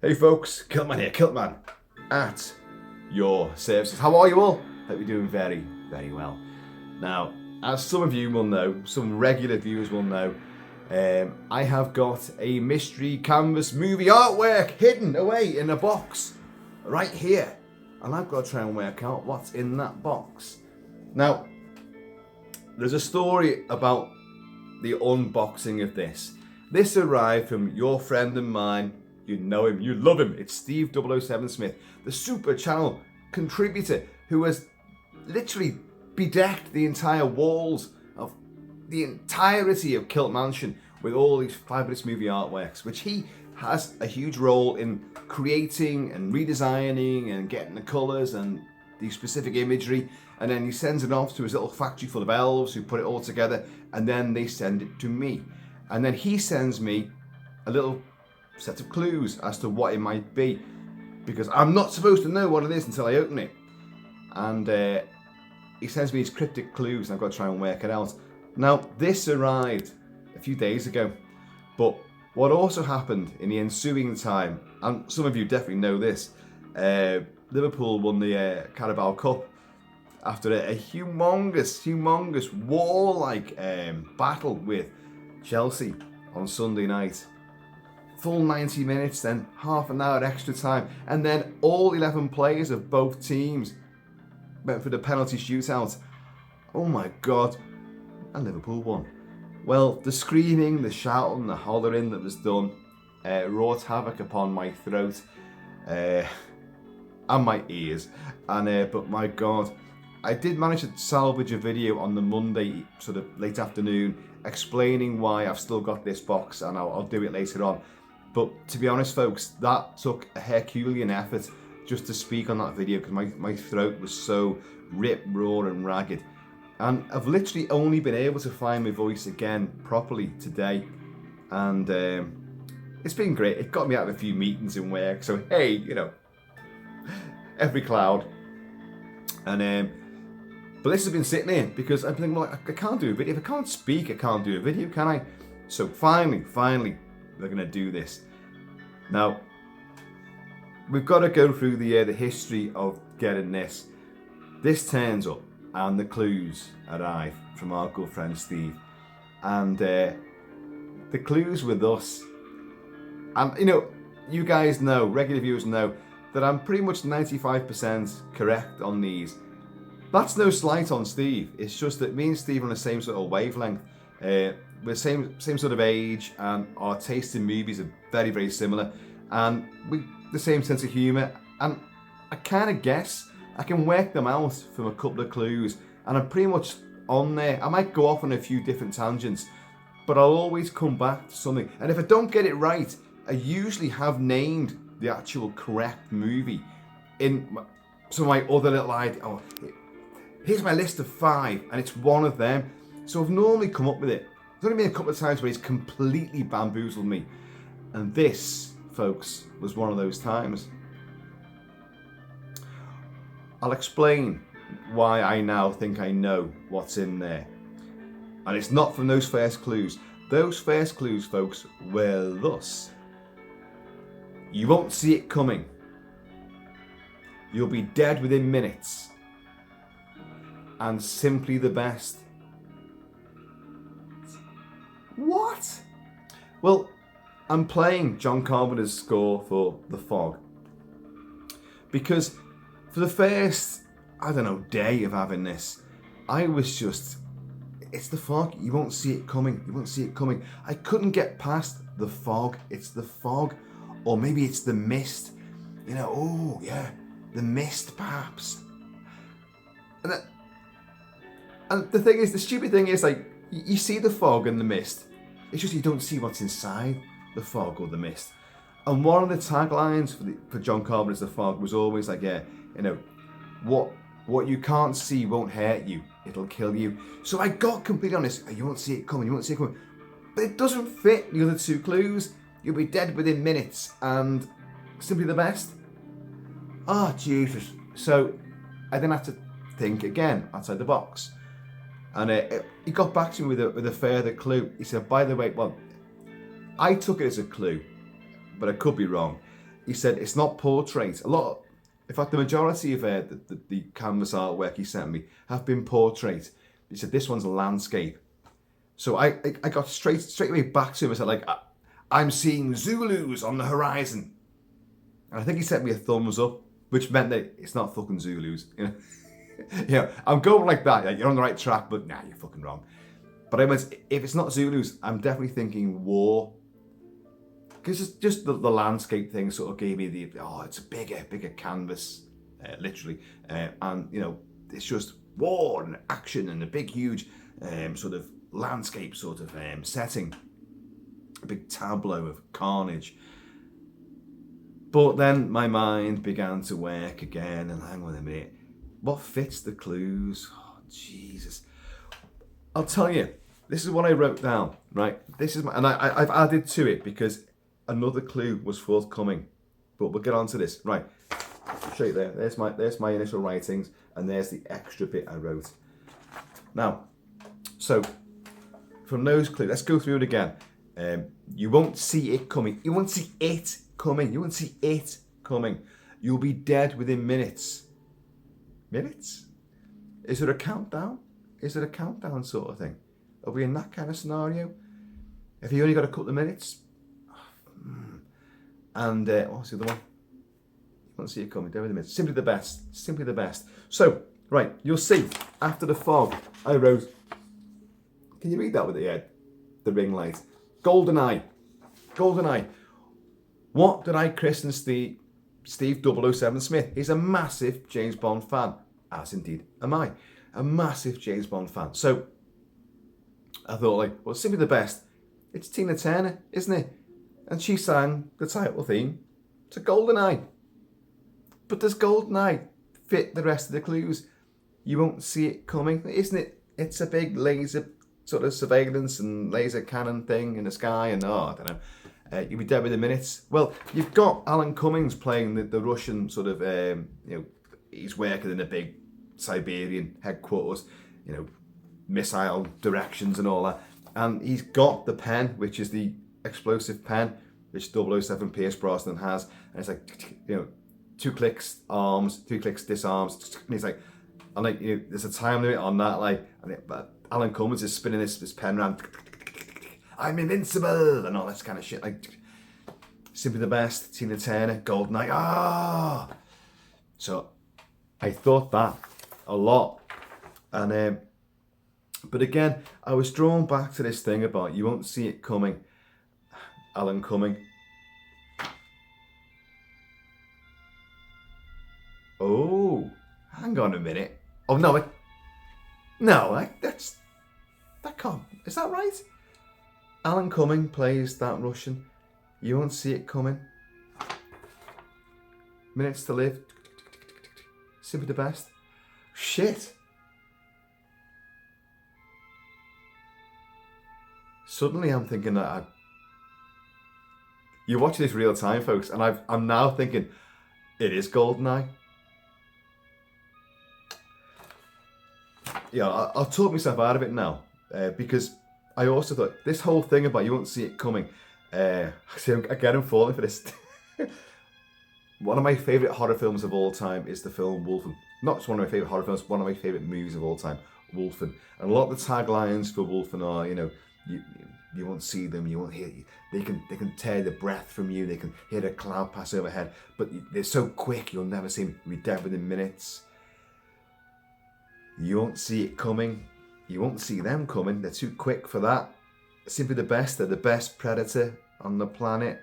Hey folks, Kilt-Man here, Kilt-Man at your services. How are you all? Hope you're doing very, very well. Now, as some of you will know, some regular viewers will know, I have got a mystery canvas movie artwork hidden away in a box right here. And I've got to try and work out what's in that box. Now, there's a story about the unboxing of this. This arrived from your friend and mine. You know him, you love him. It's Steve 007 Smith, the Super Channel contributor who has literally bedecked the entire walls of the entirety of Kilt Mansion with all these fabulous movie artworks, which he has a huge role in creating and redesigning and getting the colours and the specific imagery, and then he sends it off to his little factory full of elves who put it all together, and then they send it to me. And then he sends me a little set of clues as to what it might be, because I'm not supposed to know what it is until I open it. And he sends me these cryptic clues and I've got to try and work it out. Now, this arrived a few days ago, but what also happened in the ensuing time, and some of you definitely know this, Liverpool won the Carabao Cup after a humongous war-like battle with Chelsea on Sunday night. Full 90 minutes, then half an hour extra time, and then all 11 players of both teams went for the penalty shootout. Oh my God, and Liverpool won. Well, the screaming, the shouting, the hollering that was done wrought havoc upon my throat and my ears. And but my God, I did manage to salvage a video on the Monday, sort of late afternoon, explaining why I've still got this box, and I'll do it later on. But to be honest, folks, that took a Herculean effort just to speak on that video, because my throat was so rip, raw and ragged. And I've literally only been able to find my voice again properly today. And it's been great. It got me out of a few meetings in work. So, hey, you know, every cloud. And but this has been sitting here because I'm thinking, well, I can't do a video. If I can't speak, I can't do a video, can I? So finally, we're going to do this. Now, we've got to go through the history of getting this. This turns up and the clues arrive from our good friend Steve. And the clues with us. And, you know, you guys know, regular viewers know, that I'm pretty much 95% correct on these. That's no slight on Steve. It's just that me and Steve are on the same sort of wavelength. We're same sort of age, and our taste in movies are very, very similar, and we the same sense of humour. And I kind of guess I can work them out from a couple of clues, and I'm pretty much on there. I might go off on a few different tangents, but I'll always come back to something. And if I don't get it right, I usually have named the actual correct movie in some of my other little ideas. Oh, here's my list of 5, and it's one of them. So I've normally come up with it. There's only been a couple of times where he's completely bamboozled me. And this, folks, was one of those times. I'll explain why I now think I know what's in there. And it's not from those first clues. Those first clues, folks, were thus. You won't see it coming. You'll be dead within minutes. And simply the best. What? Well, I'm playing John Carpenter's score for The Fog because for the first, I don't know, day of having this, I was just, it's the fog, you won't see it coming, you won't see it coming. I couldn't get past the fog, it's the fog, or maybe it's the mist, you know, oh yeah, the mist perhaps. And the thing is, the stupid thing is, like, you see the fog and the mist, it's just you don't see what's inside the fog or the mist. And one of the taglines for John Carpenter's The Fog was always like, yeah, you know, what you can't see won't hurt you, it'll kill you. So I got completely honest, you won't see it coming, you won't see it coming. But it doesn't fit the other 2 clues. You'll be dead within minutes and simply the best. Oh, Jesus. So I then had to think again outside the box. And he got back to me with a further clue. He said, by the way, well, I took it as a clue, but I could be wrong. he said it's not portrait. In fact, the majority of the canvas artwork he sent me have been portrait. He said this one's a landscape. So I got straight away back to him. I said, like, I'm seeing Zulus on the horizon. And I think he sent me a thumbs up, which meant that it's not fucking Zulus. You know, I'm going like that. Like, you're on the right track, but nah, you're fucking wrong. But I went, if it's not Zulus, I'm definitely thinking war. Because it's just the landscape thing sort of gave me it's a bigger canvas, literally. And, you know, it's just war and action and a big, huge sort of landscape sort of setting. A big tableau of carnage. But then my mind began to work again, and hang on a minute. What fits the clues? Oh, Jesus. I'll tell you, this is what I wrote down, right? This is I've added to it because another clue was forthcoming. But we'll get on to this. Right. I'll show you there. There's my initial writings, and there's the extra bit I wrote. Now, so from those clues, let's go through it again. You won't see it coming. You won't see it coming. You won't see it coming. You'll be dead within minutes. Minutes? Is it a countdown? Is it a countdown sort of thing? Are we in that kind of scenario? Have you only got a couple of minutes? And what's the other one? You won't see it coming. Dead within minutes. Simply the best. Simply the best. So, right, you'll see after the fog, I wrote. Can you read that with the ring light? GoldenEye. GoldenEye. What did I christen Steve 007 Smith? He's a massive James Bond fan, as indeed am I. A massive James Bond fan. So I thought, like, well, simply the best. It's Tina Turner, isn't it? And she sang the title theme to GoldenEye. But does GoldenEye fit the rest of the clues? You won't see it coming, isn't it? It's a big laser sort of surveillance and laser cannon thing in the sky, and I don't know. You'll be dead within minutes. Well, you've got Alan Cummings playing the Russian sort of, he's working in a big Siberian headquarters, missile directions and all that. And he's got the pen, which is the explosive pen, which 007 Pierce Brosnan has. And it's like, 2 clicks, arms, 2 clicks, disarms. And he's like, and like, there's a time limit on that, like, but Alan Cummings is spinning this pen around. I'm invincible and all this kind of shit. Like, simply the best. Tina Turner, GoldenEye. So I thought that a lot, and but again, I was drawn back to this thing about you won't see it coming. Alan Cumming. Oh, hang on a minute. Oh no, that can't. Is that right? Alan Cumming plays that Russian. You won't see it coming. Minutes to live. Simply the best. Shit. Suddenly I'm thinking that you're watching this real time, folks, and I'm now thinking it is GoldenEye. Yeah, I'll talk myself out of it now because I also thought this whole thing about you won't see it coming. Again, I'm falling for this. One of my favourite horror films of all time is the film Wolfen. Not just one of my favourite horror films, one of my favourite movies of all time, Wolfen. And a lot of the taglines for Wolfen are, you won't see them, you won't hear. They can tear the breath from you. They can hear a cloud pass overhead, but they're so quick you'll never see them. You'll be dead within minutes. You won't see it coming. You won't see them coming. They're too quick for that. Simply the best. They're the best predator on the planet.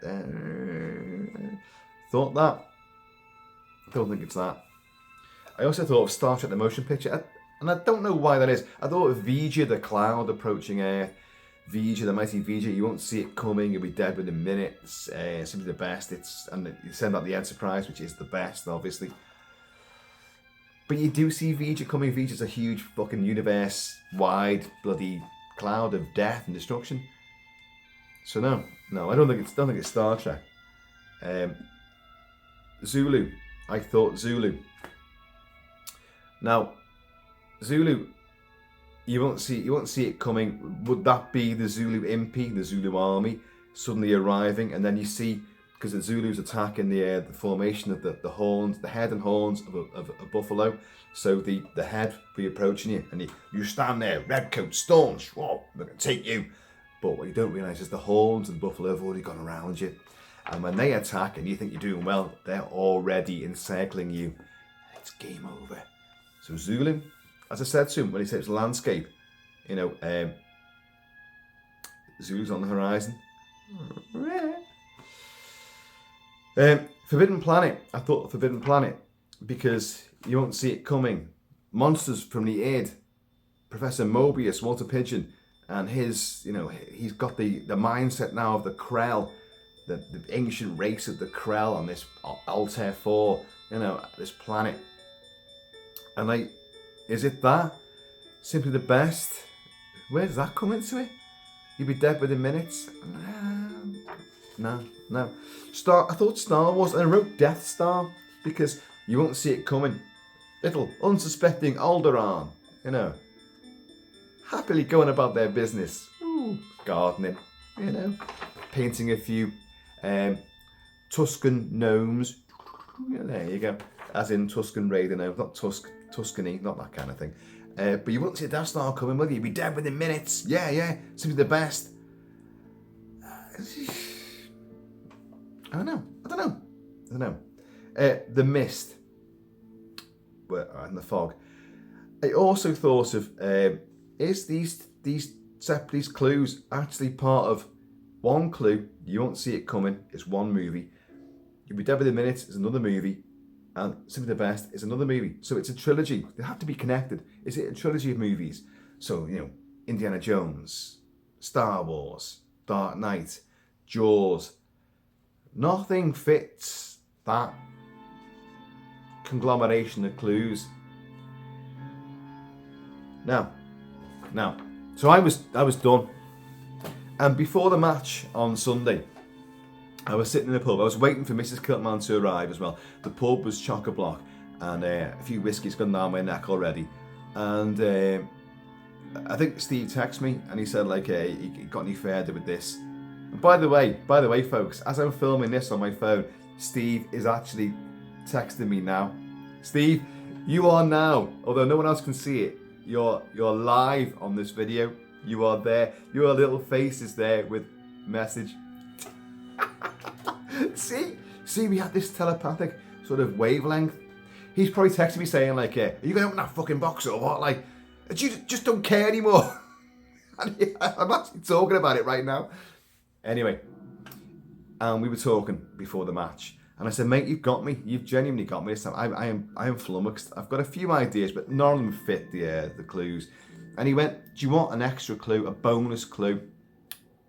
Thought that. Don't think it's that. I also thought of Star Trek the motion picture, and I don't know why that is. I thought of V'ger the cloud approaching Earth. V'ger, the mighty V'ger. You won't see it coming. You'll be dead within minutes. Simply the best. And you send out the Enterprise, which is the best, obviously. But you do see V'ger coming. V'ger's a huge fucking universe-wide bloody cloud of death and destruction. So no, I don't think it's Star Trek. Zulu. I thought Zulu. Now, Zulu, you won't see it coming. Would that be the Zulu Impi, the Zulu army, suddenly arriving, and then you see because the Zulus attack in the formation of the horns, the head and horns of a buffalo. So the head be approaching you, and you stand there, redcoat, staunch, whoa, I'm going to take you. But what you don't realise is the horns of the buffalo have already gone around you. And when they attack and you think you're doing well, they're already encircling you. It's game over. So Zulu, as I said to him when he said it's landscape, you know, Zulu's on the horizon. Forbidden Planet. I thought Forbidden Planet because you won't see it coming. Monsters from the Id. Professor Mobius, Walter Pigeon, and his, you know, he's got the mindset now of the Krell, the ancient race of the Krell on this Altair 4, you know, this planet. And like, is it that? Simply the best? Where does that come into it? You'd be dead within minutes? No. I thought Star Wars, and I wrote Death Star because you won't see it coming. Little unsuspecting Alderaan, you know, happily going about their business. Ooh, gardening, you know, painting a few Tuscan gnomes. Yeah, there you go. As in Tuscan Raider gnomes, not Tuscany, not that kind of thing. But you won't see a Death Star coming, will you? You'd be dead within minutes. Yeah, simply the best. I don't know. The Mist, and the fog. I also thought of, is these clues actually part of one clue? You won't see it coming. It's one movie. You'll be dead within minutes. It's another movie. And Simply the Best is another movie. So it's a trilogy. They have to be connected. Is it a trilogy of movies? So, you know, Indiana Jones, Star Wars, Dark Knight, Jaws. Nothing fits that conglomeration of clues. Now, so I was done. And before the match on Sunday, I was sitting in the pub. I was waiting for Mrs. Kilt-Man to arrive as well. The pub was chock-a-block, and a few whiskies gone down my neck already. And I think Steve texted me, and he said like, "He got any further with this?" And by the way, folks, as I'm filming this on my phone, Steve is actually texting me now. Steve, you are now, although no one else can see it, you're live on this video. You are there. Your little face is there with message. See, we had this telepathic sort of wavelength. He's probably texting me saying like, "Are you gonna open that fucking box or what? Like, you just don't care anymore." And I'm actually talking about it right now. Anyway, and we were talking before the match, and I said, "Mate, you've got me. You've genuinely got me this time. I am flummoxed. I've got a few ideas, but none of them fit the clues." And he went, "Do you want an extra clue, a bonus clue?"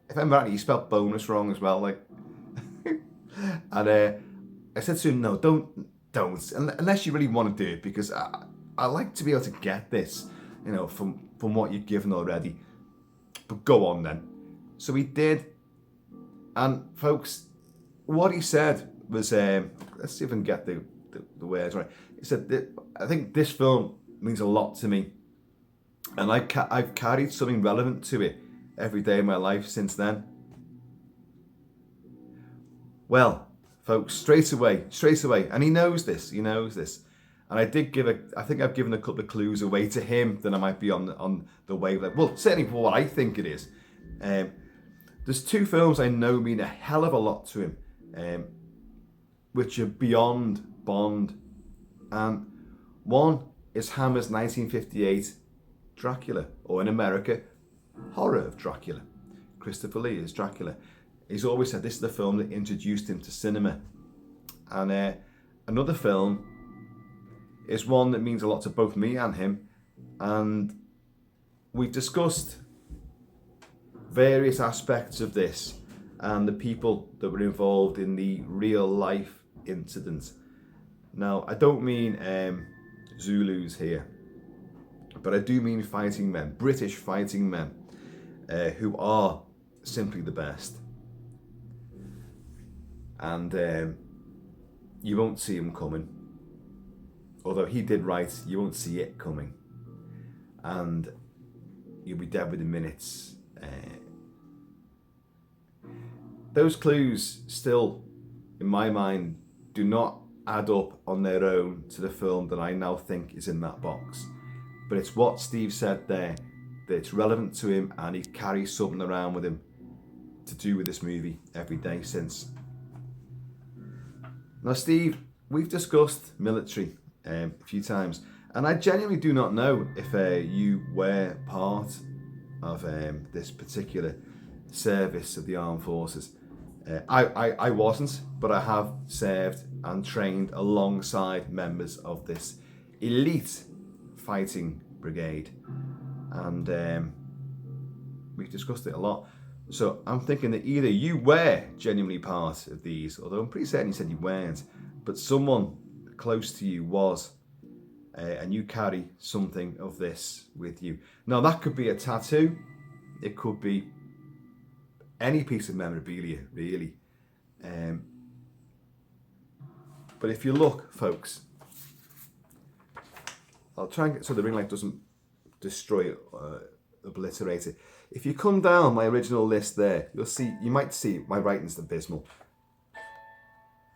If I'm right, he spelled bonus wrong as well, like. And I said to him, "No, don't, unless you really want to do it, because I like to be able to get this, you know, from what you've given already. But go on then." So he did, and folks, what he said was, let's see if I can get the words right. He said, "I think this film means a lot to me, and I've carried something relevant to it every day of my life since then." Well, folks, straight away, and he knows this, and I think I've given a couple of clues away to him that I might be on the wavelength. Well, certainly for what I think it is. There's two films I know mean a hell of a lot to him, which are beyond Bond, and one is Hammer's 1958 Dracula, or in America, Horror of Dracula. Christopher Lee is Dracula. He's always said this is the film that introduced him to cinema. And another film is one that means a lot to both me and him. And we've discussed various aspects of this and the people that were involved in the real life incident. Now, I don't mean Zulus here, but I do mean fighting men, British fighting men, who are simply the best. And you won't see him coming. Although he did write, you won't see it coming. And you'll be dead within minutes. Those clues still in my mind, do not add up on their own to the film that I now think is in that box. But it's what Steve said there, that it's relevant to him and he carries something around with him to do with this movie every day since. Now, Steve, we've discussed military a few times, and I genuinely do not know if you were part of this particular service of the armed forces. I wasn't, but I have served and trained alongside members of this elite fighting brigade, and we've discussed it a lot. So I'm thinking that either you were genuinely part of these, although I'm pretty certain you said you weren't, but someone close to you was, and you carry something of this with you. Now, that could be a tattoo, it could be any piece of memorabilia, really. But if you look, folks, I'll try and get so the ring light doesn't destroy it, obliterate it. If you come down my original list there, you might see my writing's abysmal.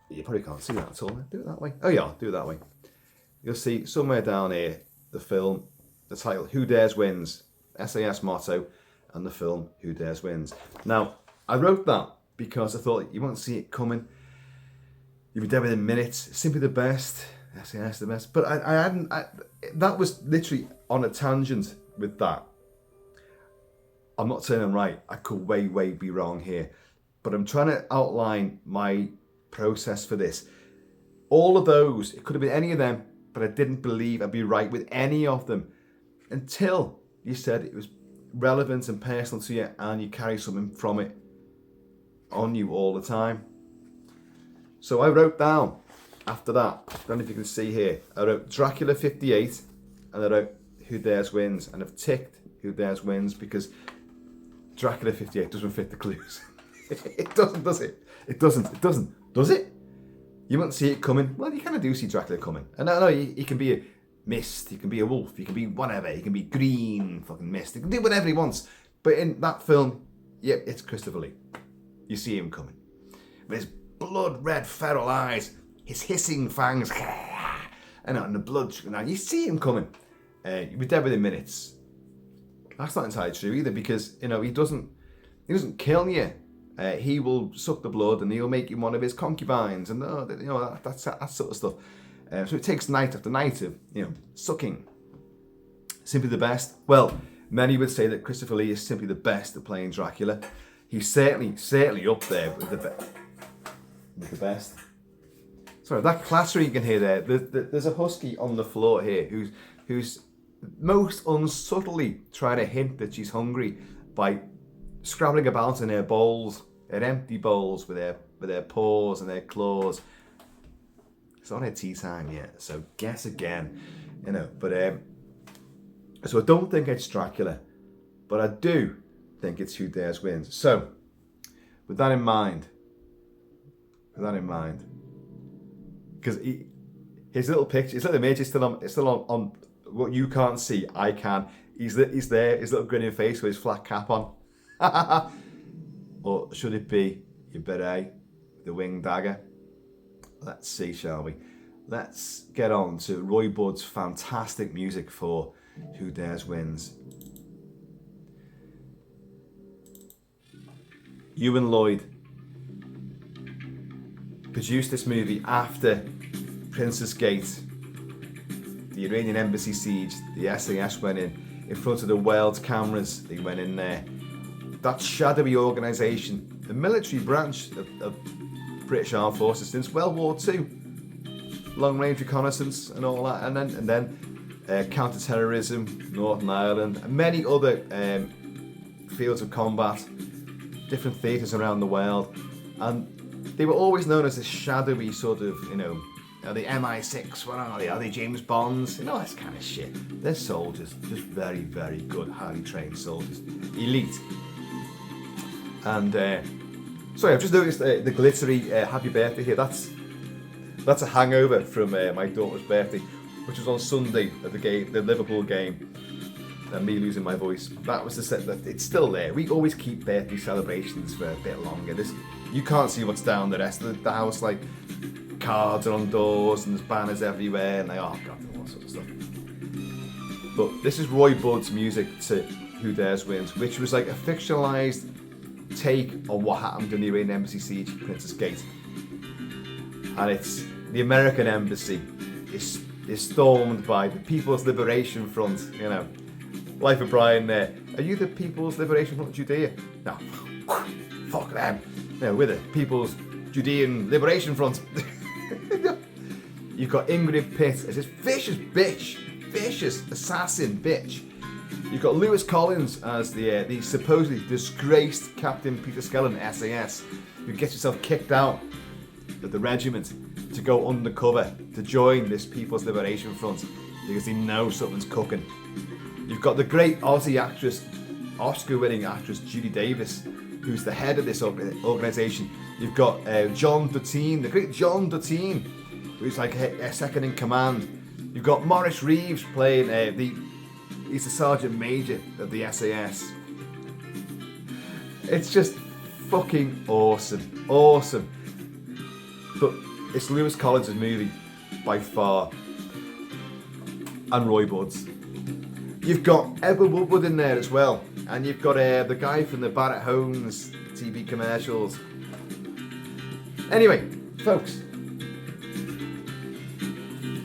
You probably can't see that at all. Do it that way. Oh yeah, do it that way. You'll see somewhere down here the film, the title, Who Dares Wins, SAS motto, and the film, Who Dares Wins. Now, I wrote that because I thought you won't see it coming. You'll be dead within minutes. Simply the best. SAS the best. But I hadn't. That was literally on a tangent with that. I'm not saying I'm right. I could way be wrong here. But I'm trying to outline my process for this. All of those, it could have been any of them, but I didn't believe I'd be right with any of them until you said it was relevant and personal to you and you carry something from it on you all the time. So I wrote down after that, I don't know if you can see here, I wrote Dracula 58 and I wrote Who Dares Wins, and I've ticked Who Dares Wins because Dracula 58 doesn't fit the clues. It doesn't, does it? It doesn't. Does it? You won't see it coming. Well, you kind of do see Dracula coming. And I know he can be a mist, he can be a wolf, he can be whatever, he can be green fucking mist, he can do whatever he wants. But in that film, yep, it's Christopher Lee. You see him coming. With his blood red feral eyes, his hissing fangs, and the blood, you see him coming. You'll be dead within minutes. That's not entirely true either, because he doesn't kill you. He will suck the blood and he'll make you one of his concubines, and that sort of stuff. So it takes night after night of sucking. Simply the best. Well, many would say that Christopher Lee is simply the best at playing Dracula. He's certainly up there with the best. Sorry, that clattering you can hear there. There's a husky on the floor here who's most unsubtly trying to hint that she's hungry by scrabbling about in her bowls, her empty bowls with her paws and her claws. It's not her tea time yet, so guess again, But so I don't think it's Dracula, but I do think it's Who Dares Wins. So with that in mind, because his little picture, his little image is still on what you can't see, I can. He's there, his little grinning face with his flat cap on. Or should it be your beret, the winged dagger? Let's see, shall we? Let's get on to Roy Budd's fantastic music for Who Dares Wins. Ewan Lloyd produced this movie after Princess Gate, the Iranian embassy siege. The SAS went in front of the world's cameras. They went in there. That shadowy organisation, the military branch of British Armed Forces since World War II, long-range reconnaissance and all that, and then counter-terrorism, Northern Ireland, and many other fields of combat, different theatres around the world, and they were always known as this shadowy sort of, are they MI6? What are they? Are they James Bonds? That kind of shit. They're soldiers, just very, very good, highly trained soldiers, elite. And sorry, I've just noticed the glittery happy birthday here. That's a hangover from my daughter's birthday, which was on Sunday at the Liverpool game, and me losing my voice. That was the set that it's still there. We always keep birthday celebrations for a bit longer. You can't see what's down the rest of the house, like cards are on doors and there's banners everywhere and oh god, all sorts of stuff. But this is Roy Budd's music to Who Dares Wins, which was like a fictionalized take on what happened in the Iranian embassy siege at Princess Gate. And it's the American embassy is stormed by the People's Liberation Front, you know. Life of Brian there. Are you the People's Liberation Front of Judea? No. Fuck them. No, we're the People's Judean Liberation Front. You've got Ingrid Pitt as this vicious bitch. Vicious assassin bitch. You've got Lewis Collins as the supposedly disgraced Captain Peter Skellern SAS, who gets himself kicked out of the regiment to go undercover to join this People's Liberation Front because he knows something's cooking. You've got the great Aussie actress, Oscar-winning actress Judy Davis, who's the head of this organisation. You've got John Duttine, the great John Duttine, who's like a second in command. You've got Maurice Reeves playing he's the Sergeant Major of the SAS. It's just fucking awesome. Awesome. But it's Lewis Collins' movie by far. And Roy Budd's. You've got Edward Woodward in there as well. And you've got the guy from the Barrett Homes TV commercials. Anyway, folks.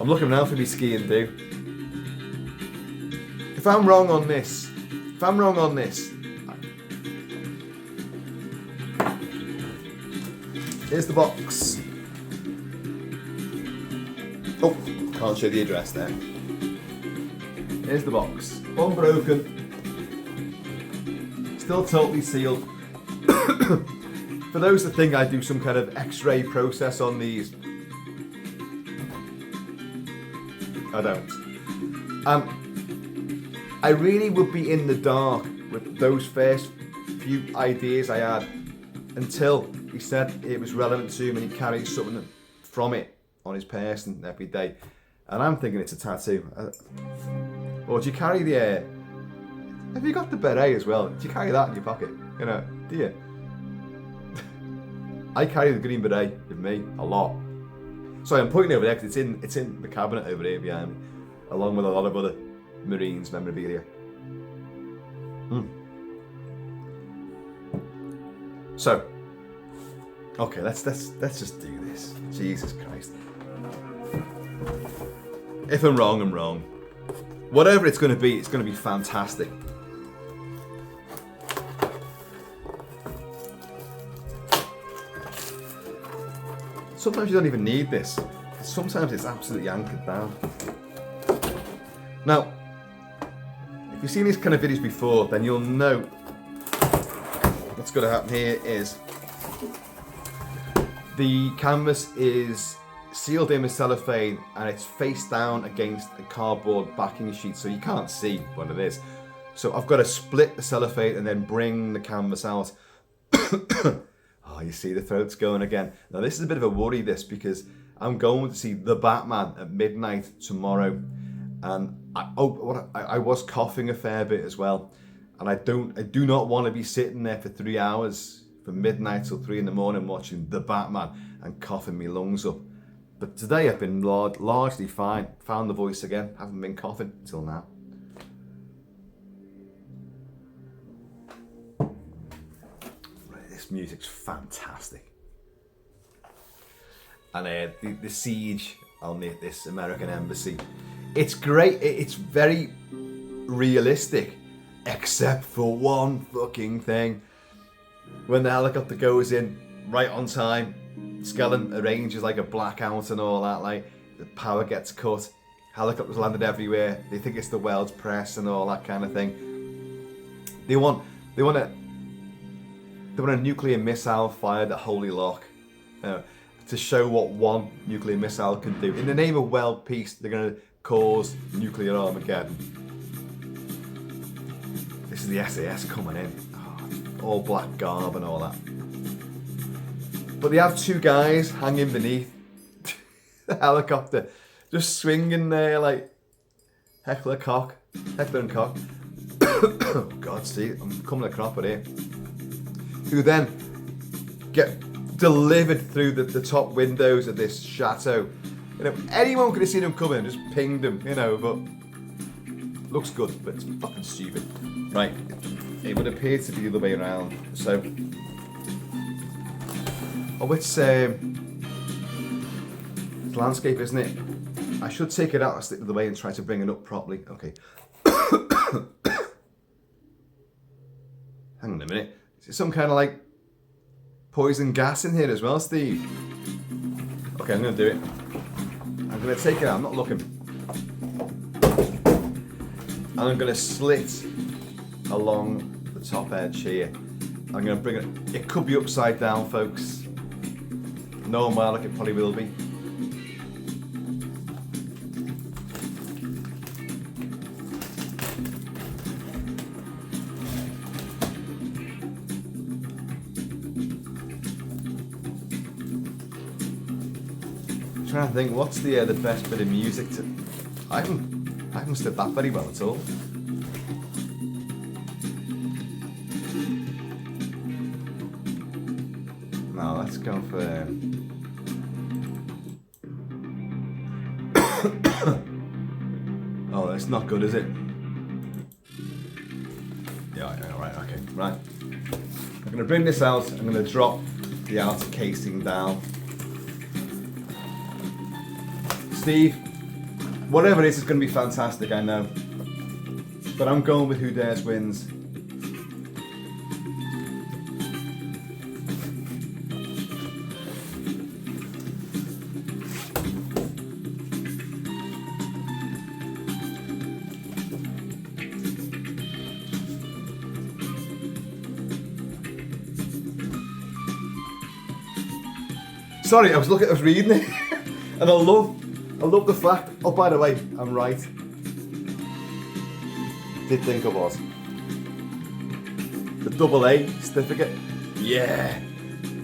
I'm looking now for me skiing do. If I'm wrong on this, here's the box. Oh, can't show the address there. Here's the box. Unbroken. Still totally sealed. For those that think I do some kind of X-ray process on these, I don't. I really would be in the dark with those first few ideas I had until he said it was relevant to him and he carries something from it on his person every day. And I'm thinking it's a tattoo. Or do you carry the have you got the beret as well? Do you carry that in your pocket? You know, do you? I carry the green beret with me a lot. Sorry, I'm pointing over there because it's in the cabinet over there behind me, along with a lot of other Marines memorabilia. So, okay, let's just do this. Jesus Christ. If I'm wrong, I'm wrong. Whatever it's going to be fantastic. Sometimes you don't even need this. Sometimes it's absolutely anchored down. Now, if you've seen these kind of videos before, then you'll know what's going to happen here is the canvas is sealed in with cellophane and it's face down against a cardboard backing sheet, so you can't see what it is. So I've got to split the cellophane and then bring the canvas out. Oh, you see the throat's going again. Now this is a bit of a worry, this, because I'm going to see The Batman at midnight tomorrow, and I was coughing a fair bit as well, and I do not want to be sitting there for 3 hours from midnight till 3 in the morning watching The Batman and coughing my lungs up. But today I've been largely fine. Found the voice again. Haven't been coughing till now. This music's fantastic. And the siege on this American embassy, it's great. It's very realistic, except for one fucking thing. When the helicopter goes in right on time, Skellern arranges like a blackout and all that, like the power gets cut, helicopters landed everywhere, they think it's the world's press and all that kind of thing. They want a nuclear missile fired at Holy Lock to show what one nuclear missile can do. In the name of world peace, they're going to cause nuclear Armageddon. This is the SAS coming in. Oh, all black garb and all that. But they have two guys hanging beneath the helicopter, just swinging there like Heckler and Koch. Oh God, see, I'm coming a cropper here. Who then get delivered through the top windows of this chateau. You know, anyone could have seen him coming and just pinged him, you know, but looks good, but it's fucking stupid. Right, it would appear to be the other way around, so... Oh, it's landscape, isn't it? I should take it out and stick it the way and try to bring it up properly. Okay. Hang on a minute. Is it some kind of like poison gas in here as well, Steve? Okay, I'm going to do it. I'm going to take it out. I'm not looking. And I'm going to slit along the top edge here. I'm going to bring it. It could be upside down, folks. No more like it probably will be. Trying to think what's the best bit of music to. I can slip that very well at all. No, let's go for. Oh, that's not good, is it? Yeah, right, okay, right. I'm gonna bring this out. I'm gonna drop the outer casing down. Steve, whatever it is, it's going to be fantastic, I know. But I'm going with Who Dares Wins. Sorry, I was reading it, and I love the fact. Oh, by the way, I'm right. Did think I was. The AA certificate. Yeah,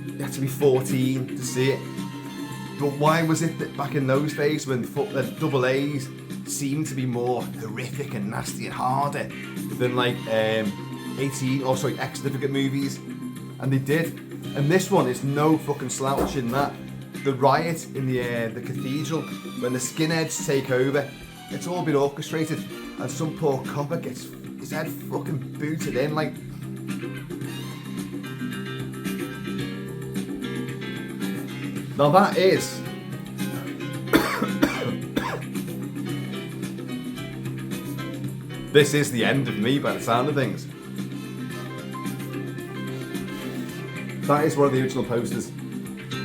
you had to be 14 to see it. But why was it that back in those days when AAs seemed to be more horrific and nasty and harder than like 18 or sorry X certificate movies? And they did. And this one is no fucking slouch in that. The riot in the cathedral, when the skinheads take over, it's all been orchestrated, and some poor copper gets his head fucking booted in like. Now that is. This is the end of me by the sound of things. That is one of the original posters.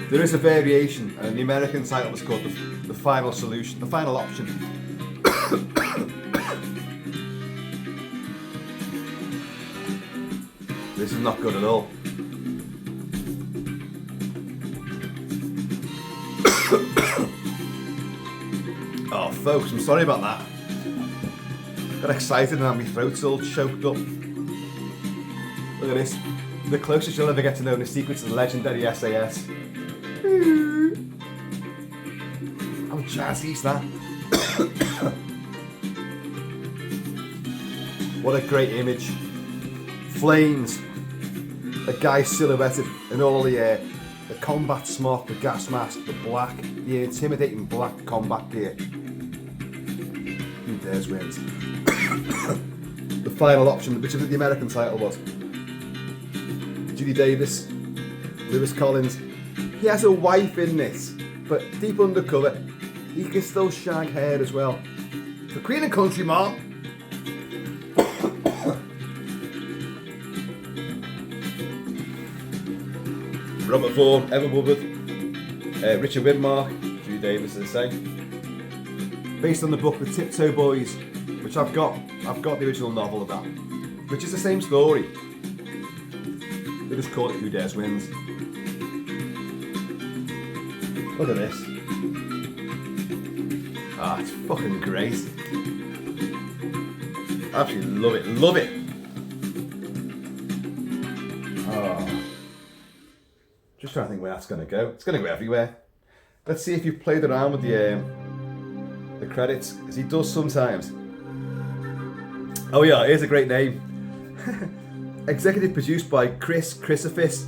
There is a variation, and the American title was called the Final Solution, the Final Option. This is not good at all. Oh, folks, I'm sorry about that. Got excited and my throat's all choked up. Look at this. The closest you'll ever get to knowing the secrets of the legendary SAS. How jazzy is that? What a great image. Flames. A guy silhouetted in all the combat smock, the gas mask, the black, the intimidating black combat gear. Who dares wins? The Final Option, which I think the American title was. Judy Davis, Lewis Collins. He has a wife in this, but deep undercover, he can still shag hair as well. For Queen and Country, Mom. Robert Vaughan, Evan Woodward, Richard Widmark, Judy Davis, as I say. Based on the book The Tiptoe Boys, which I've got the original novel of that, which is the same story. They just call it Who Dares Wins. Look at this. Ah, it's fucking great. Absolutely love it, love it. Oh. Just trying to think where that's going to go. It's going to go everywhere. Let's see if you've played around with the credits, as he does sometimes. Oh yeah, here's a great name. Executive produced by Chris Chrysifis.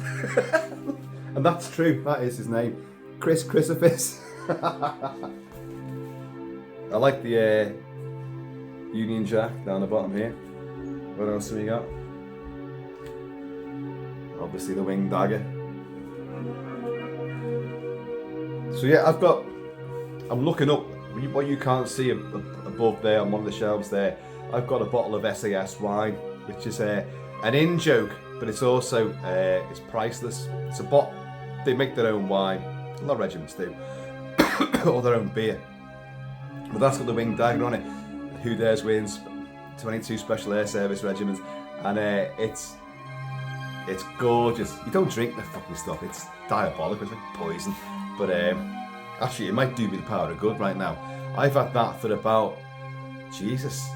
And that's true, that is his name. Chris Chrysopis. I like the Union Jack down the bottom here. What else have we got? Obviously the winged dagger. So yeah, I'm looking up, what you can't see above there on one of the shelves there, I've got a bottle of SAS wine, which is an in-joke, but it's also, it's priceless. It's a bottle, they make their own wine, a lot of regiments do, or their own beer. But that's got the winged dagger on it. Who Dares Wins, 22 Special Air Service Regiments, and it's gorgeous. You don't drink the fucking stuff, it's diabolical, it's like poison. But actually it might do me the power of good right now. I've had that for about, Jesus,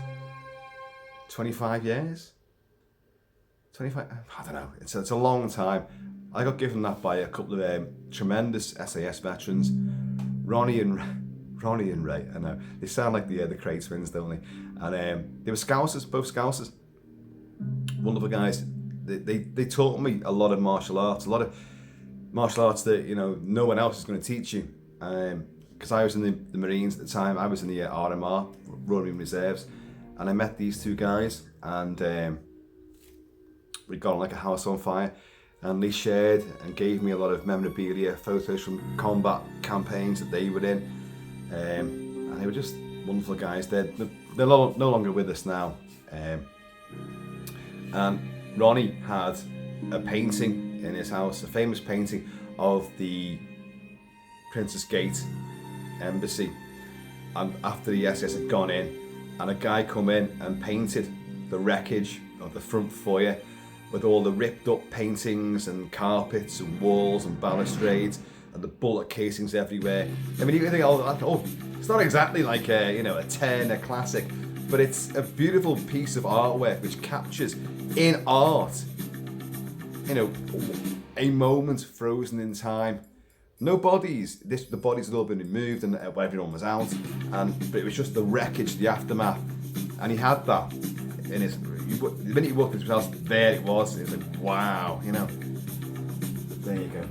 25 years? 25, I don't know, it's a long time. I got given that by a couple of tremendous SAS veterans, Ronnie and Ray, I know. They sound like the Cray twins, don't they? And they were Scousers, both Scousers. Wonderful guys. They taught me a lot of martial arts that, you know, no one else is going to teach you. Because I was in the Marines at the time, I was in the RMR, Royal Marine Reserves, and I met these two guys, and we got on like a house on fire, and they shared and gave me a lot of memorabilia, photos from combat campaigns that they were in, and they were just wonderful guys. They're no longer with us now, and Ronnie had a painting in his house, a famous painting of the Princess Gate embassy, and after the SS had gone in, and a guy come in and painted the wreckage of the front foyer with all the ripped up paintings and carpets and walls and balustrades and the bullet casings everywhere. I mean, you can think, oh, it's not exactly like a 10, a classic, but it's a beautiful piece of artwork which captures in art, a moment frozen in time. No bodies. The bodies had all been removed and everyone was out, but it was just the wreckage, the aftermath, and he had that in his. The minute you walked into his house, there it was. It was like, wow, There you go.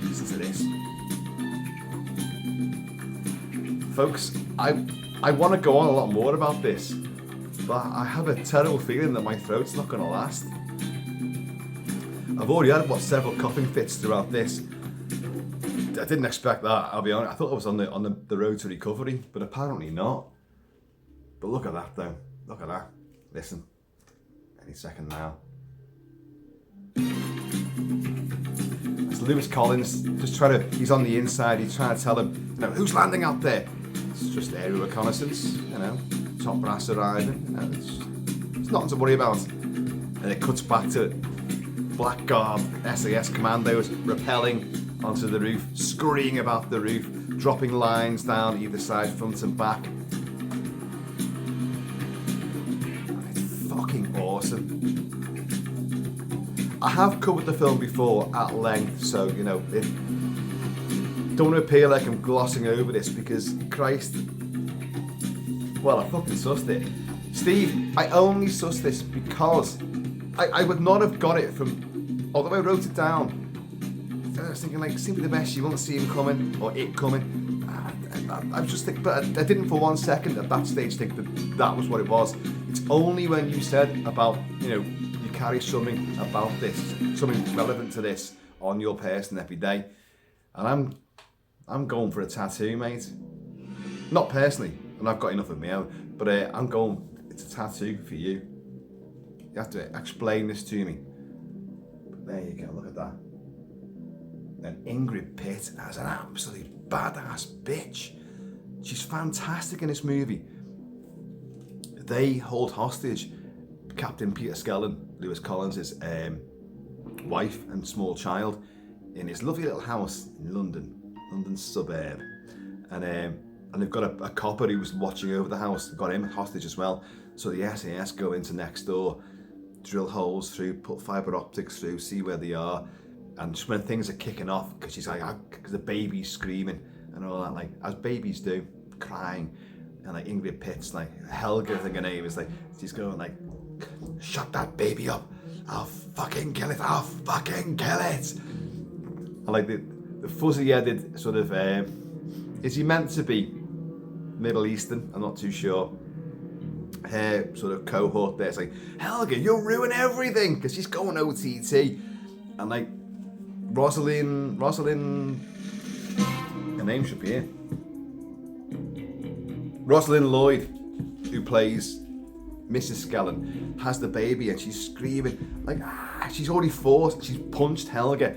Listen to this, folks. I want to go on a lot more about this, but I have a terrible feeling that my throat's not going to last. I've already had several coughing fits throughout this. I didn't expect that, I'll be honest. I thought I was on the road to recovery, but apparently not. But look at that though. Look at that. Listen. Any second now. It's Lewis Collins just he's on the inside, he's trying to tell him, who's landing out there? It's just aerial reconnaissance, top brass arriving, it's nothing to worry about. And it cuts back to black-garbed SAS commandos rappelling onto the roof, scurrying about the roof, dropping lines down either side, front and back. It's fucking awesome. I have covered the film before at length, so don't want to appear like I'm glossing over this because Christ, well, I fucking sussed it. Steve, I only sussed this because I would not have got it from, although I wrote it down, I was thinking simply the best, you won't see him coming or it coming. I was just thinking, but I didn't for 1 second at that stage think that was what it was. It's only when you said about, you carry something about this, something relevant to this on your person every day. And I'm going for a tattoo, mate. Not personally, and I've got enough of my own, but I'm going, it's a tattoo for you. You have to explain this to me. But there you go, look at that. And Ingrid Pitt as an absolute badass bitch. She's fantastic in this movie. They hold hostage Captain Peter Skellen, Lewis Collins' wife and small child, in his lovely little house in London's suburb. And they've got a copper who was watching over the house, got him hostage as well. So the SAS go into next door, drill holes through, put fibre optics through, see where they are. And just when things are kicking off, because she's like, because the baby's screaming and all that, like as babies do, crying, and like Ingrid Pitt's like Helga, I think her name is, like she's going like, shut that baby up, I'll fucking kill it, I'll fucking kill it. I like the fuzzy-headed sort of. Is he meant to be Middle Eastern? I'm not too sure. Her sort of cohort there saying, Helga, you'll ruin everything, because she's going OTT. And like Rosalind, her name should be here. Rosalind Lloyd, who plays Mrs. Skellen, has the baby and she's screaming like, she's already fought, she's punched Helga,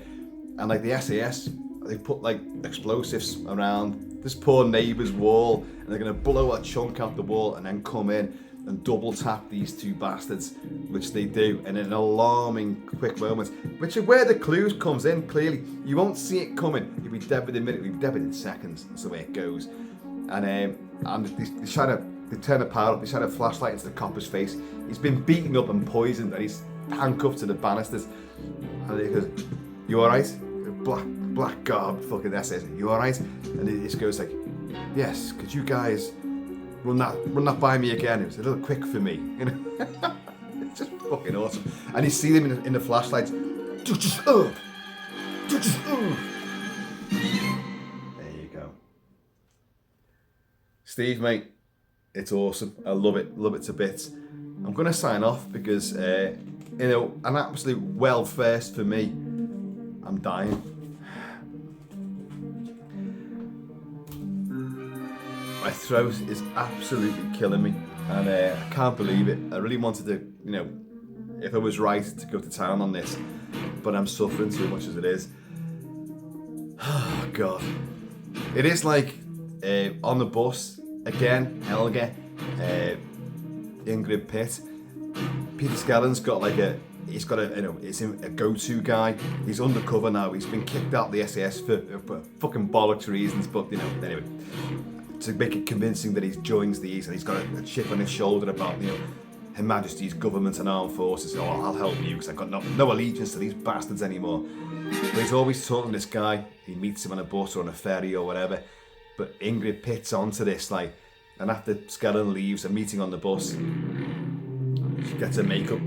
and like the SAS, they put like explosives around this poor neighbour's wall, and they're gonna blow a chunk out the wall and then come in and double tap these two bastards, which they do in an alarming quick moment, which is where the clues comes in. Clearly, you won't see it coming. You'll be dead within a minute. You'll be dead within seconds. That's the way it goes. And they turn a power up. They shine a flashlight into the copper's face. He's been beaten up and poisoned, and he's handcuffed to the banisters. And he goes, "You all right?" Black garb fucking SS. "You all right?" And he just goes like, "Yes. Could you guys run that by me again? It was a little quick for me." You know, it's just fucking awesome. And you see them in the flashlights. There you go, Steve, mate. It's awesome. I love it to bits. I'm gonna sign off because an absolute well first for me. I'm dying. My throat is absolutely killing me, and I can't believe it. I really wanted to, if I was right, to go to town on this, but I'm suffering too much as it is. Oh God. It is like on the bus again, Helga, Ingrid Pitt. Peter Skellen's got like he's got a go-to guy. He's undercover now. He's been kicked out of the SAS for fucking bollocks reasons, but anyway, to make it convincing that he joins these, and he's got a chip on his shoulder about Her Majesty's government and armed forces. "Oh, I'll help you because I've got no allegiance to these bastards anymore." But he's always talking to this guy. He meets him on a bus or on a ferry or whatever. But Ingrid Pitt's onto this, like, and after Skellen leaves, a meeting on the bus, she gets a makeup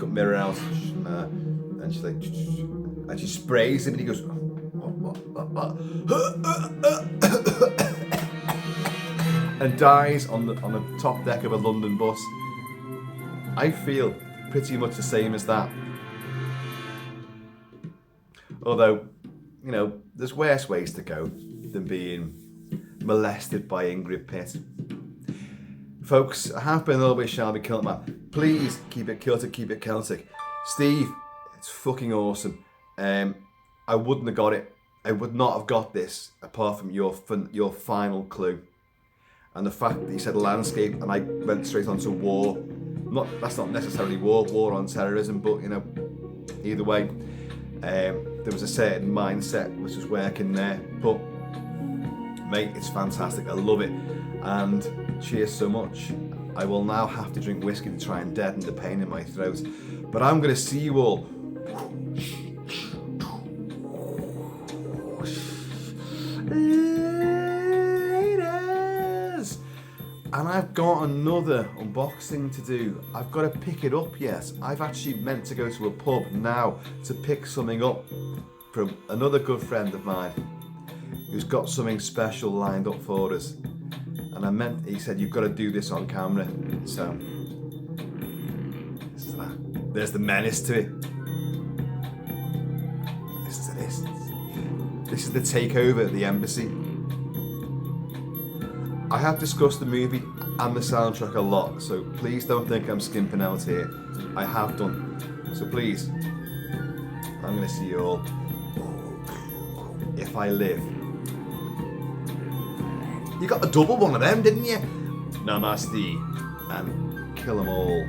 mirror out, and she's like, and she sprays him, and he goes, and dies on the top deck of a London bus. I feel pretty much the same as that. Although, there's worse ways to go than being molested by Ingrid Pitt. Folks, I have been always Shelby Kilt-Man. Please keep it Kilty, keep it Celtic. Steve, it's fucking awesome. I wouldn't have got it. I would not have got this apart from your final clue. And the fact that you said landscape and I went straight on to war. That's not necessarily war on terrorism, but either way, there was a certain mindset which was working there. But mate, it's fantastic. I love it. And cheers so much. I will now have to drink whiskey to try and deaden the pain in my throat. But I'm going to see you all laters. And I've got another unboxing to do. I've got to pick it up yet. I've actually meant to go to a pub now to pick something up from another good friend of mine who's got something special lined up for us. And he said, "You've got to do this on camera." So, there's the menace to it. This is the takeover of the embassy. I have discussed the movie and the soundtrack a lot, so please don't think I'm skimping out here. I have done. So please, I'm going to see you all, if I live. You got a double one of them, didn't you? Namaste, and kill them all.